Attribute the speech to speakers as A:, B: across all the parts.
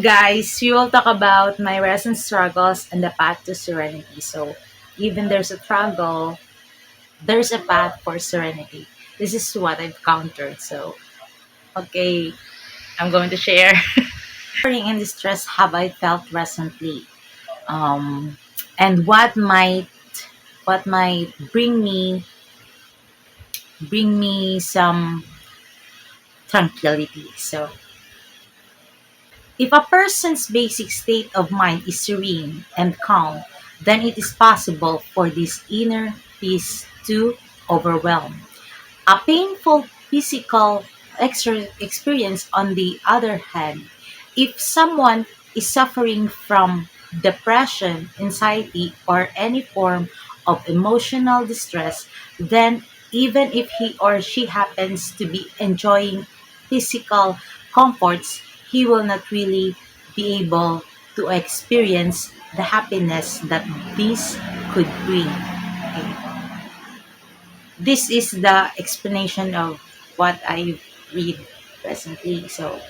A: guys, we will talk about my recent struggles and the path to serenity. So, even there's a struggle, there's a path for serenity. This is what I've countered. So, okay, I'm going to share. Suffering and distress have I felt recently? Um, and what might bring me some tranquility. So, if a person's basic state of mind is serene and calm, then it is possible for this inner peace to overwhelm. A painful physical experience, on the other hand, if someone is suffering from depression, anxiety, or any form of emotional distress, then even if he or she happens to be enjoying physical comforts, he will not really be able to experience the happiness that this could bring. Okay. This is the explanation of what I read recently. So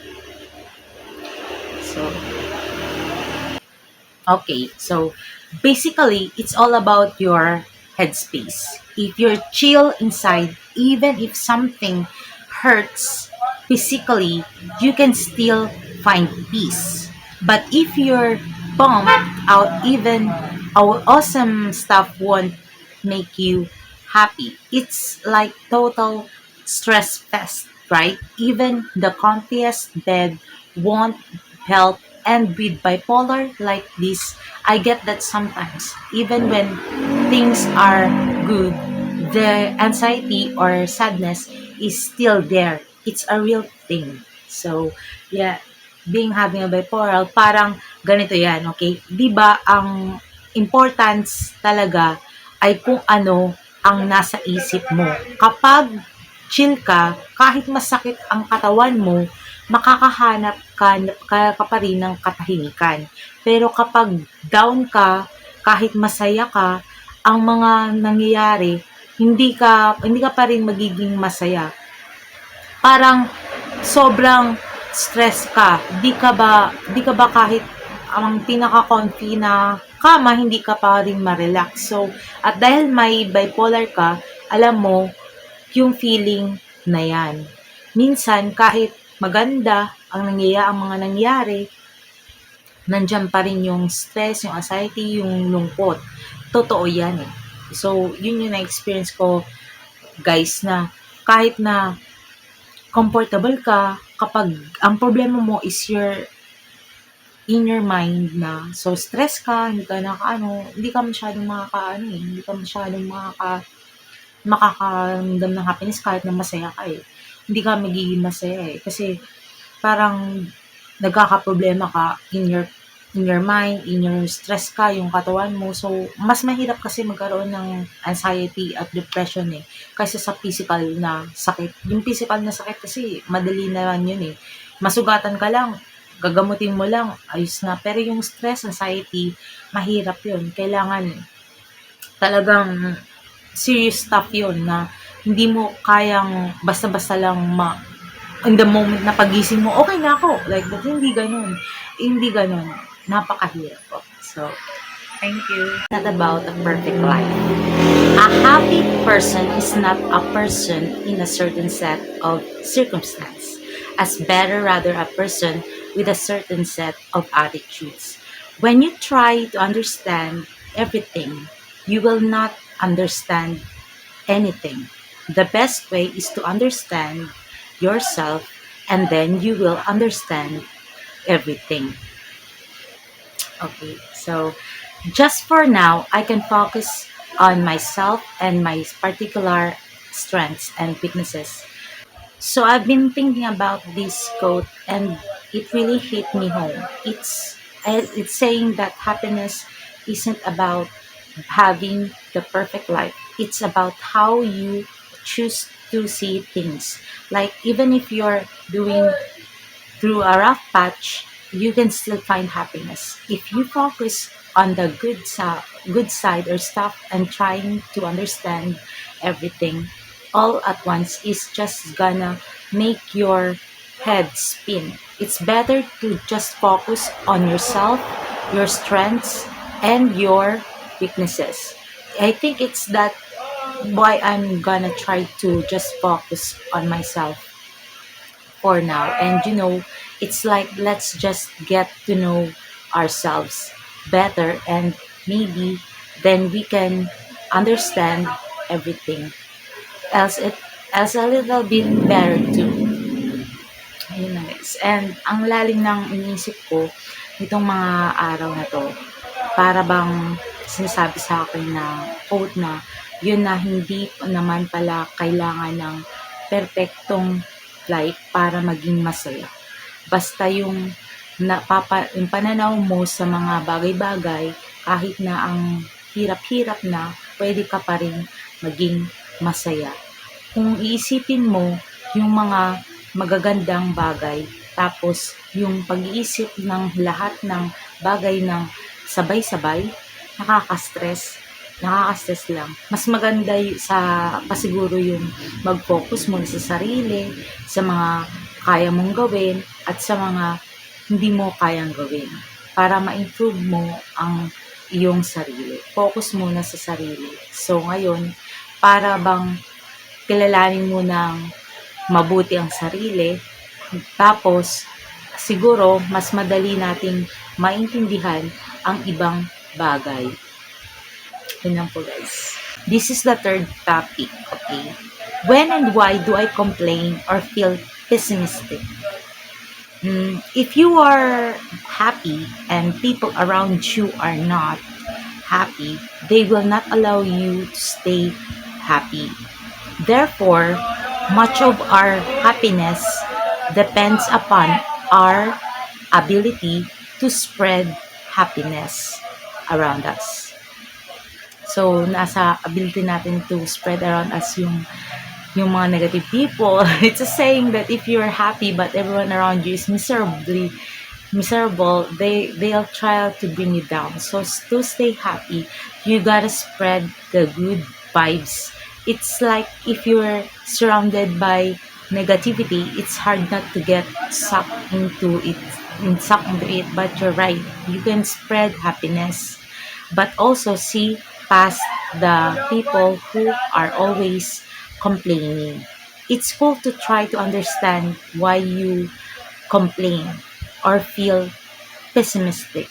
A: okay. So basically, it's all about your headspace. If you're chill inside, even if something hurts physically, you can still find peace. But if you're bummed out, even our awesome stuff won't make you happy. It's like total stress fest, right? Even the comfiest bed won't help. And with bipolar like this, I get that sometimes, even when things are good, the anxiety or sadness is still there. It's a real thing. So, yeah, having a bipolar, parang ganito yan, okay? Di ba ang importance talaga ay kung ano ang nasa isip mo. Kapag chill ka, kahit masakit ang katawan mo, makakahanap ka pa rin ng katahimikan. Pero kapag down ka, kahit masaya ka, ang mga nangyayari, hindi ka pa rin magiging masaya. Parang sobrang stress ka. Di ka ba kahit ang pinaka-comfy na kama, hindi ka pa rin ma-relax. So, at dahil may bipolar ka, alam mo, yung feeling na yan. Minsan, kahit maganda ang mga nangyari, nandiyan pa rin yung stress, yung anxiety, yung lungkot. Totoo yan eh. So, yun yung na-experience ko, guys, na kahit na comfortable ka, kapag ang problema mo is in your mind na so stress ka, hindi ka masyadong hindi ka masyadong makakaramdam ng happiness kahit na masaya ka eh. Hindi ka magiging masaya eh. Kasi parang nagkakaproblema ka in your mind, in your stress ka, yung katawan mo. So, mas mahirap kasi magkaroon ng anxiety at depression eh, kaysa sa physical na sakit. Yung physical na sakit kasi, madali na lang yun eh. Masugatan ka lang, gagamutin mo lang, ayos na. Pero yung stress, anxiety, mahirap yun. Kailangan talagang serious stuff yun na hindi mo kayang basta-basta lang in the moment na pagising mo, okay na ako. Like that, hindi ganun. Hindi ganun. Napakahirap po. So, thank you. It's not about a perfect life. A happy person is not a person in a certain set of circumstance, as better rather a person with a certain set of attitudes. When you try to understand everything, you will not understand anything. The best way is to understand yourself, and then you will understand everything. Okay, so just for now, I can focus on myself and my particular strengths and weaknesses. So I've been thinking about this quote, and it really hit me home. It's saying that happiness isn't about having the perfect life. It's about how you choose to see things. Like even if you're doing through a rough patch, you can still find happiness if you focus on the good side or stuff, and trying to understand everything all at once is just gonna make your head spin. It's better to just focus on yourself, your strengths, and your weaknesses. I think it's that why I'm gonna try to just focus on myself for now. And it's like let's just get to know ourselves better, and maybe then we can understand everything else it as a little bit better too. Ayun na guys. And ang lalim ng iniisip ko nitong mga araw na to, para bang sinasabi sa akin na quote na yun na hindi naman pala kailangan ng perpektong life para maging masaya. Basta yung pananaw mo sa mga bagay-bagay, kahit na ang hirap-hirap na, pwede ka pa rin maging masaya. Kung iisipin mo yung mga magagandang bagay, tapos yung pag-iisip ng lahat ng bagay ng sabay-sabay, nakaka-stress, nakaka-stress lang. Mas maganda sa pasiguro yung mag-focus mo sa sarili, sa mga kaya mong gawin, at sa mga hindi mo kayang gawin para ma-improve mo ang iyong sarili. Focus muna sa sarili. So ngayon, para bang kilalanin mo ng mabuti ang sarili, tapos siguro mas madali nating maintindihan ang ibang bagay. Yun lang po guys. This is the third topic, okay? When and why do I complain or feel pessimistic? If you are happy and people around you are not happy, they will not allow you to stay happy. Therefore, much of our happiness depends upon our ability to spread happiness around us. So, nasa ability natin to spread around us yung mga negative people. It's a saying that if you're happy but everyone around you is miserable, they'll try to bring you down. So to stay happy, you gotta spread the good vibes. It's like if you're surrounded by negativity, it's hard not to get sucked into it. But you're right. You can spread happiness, but also see past the people who are always complaining. It's cool to try to understand why you complain or feel pessimistic.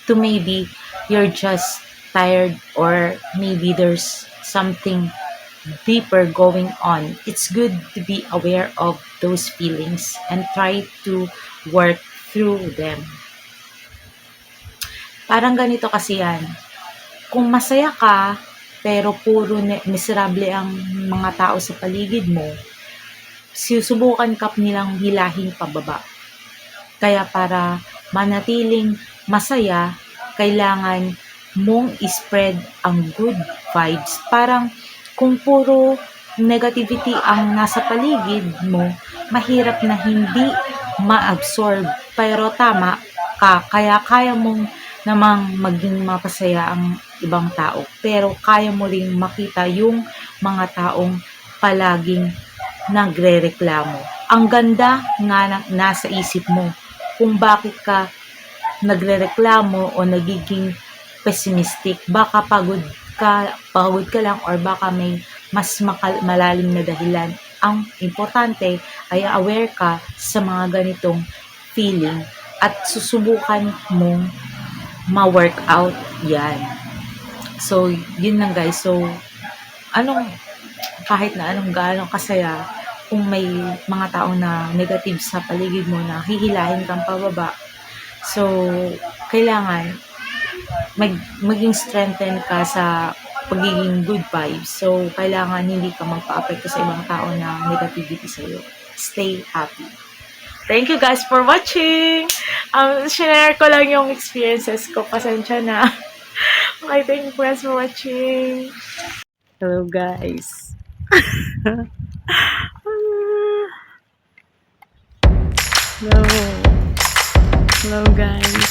A: To maybe you're just tired, or maybe there's something deeper going on. It's good to be aware of those feelings and try to work through them. Parang ganito kasi yan. Kung masaya ka, pero puro miserable ang mga tao sa paligid mo, susubukan ka nilang hilahin pababa. Kaya para manatiling masaya, kailangan mong spread ang good vibes. Parang kung puro negativity ang nasa paligid mo, mahirap na hindi ma-absorb. Pero tama ka, kaya kaya mong namang maging mapasaya ang ibang tao. Pero kaya mo ring makita yung mga taong palaging nagrereklamo. Ang ganda nga nasa isip mo kung bakit ka nagrereklamo o nagiging pessimistic. Baka pagod ka lang, or baka may mas malalim na dahilan. Ang importante ay aware ka sa mga ganitong feeling at susubukan mong ma-work out yan. So, yun lang guys. So, kahit na anong gaano kasaya, kung may mga tao na negative sa paligid mo na hihilahin kang pababa, so, kailangan maging strengthen ka sa pagiging good vibes. So, kailangan hindi ka magpa-apekto sa ibang tao na negativity sa'yo. Stay happy. Thank you guys for watching! Share ko lang yung experiences ko. Pasensya na. Okay, thank you guys for watching. Hello guys. Hello. Hello guys.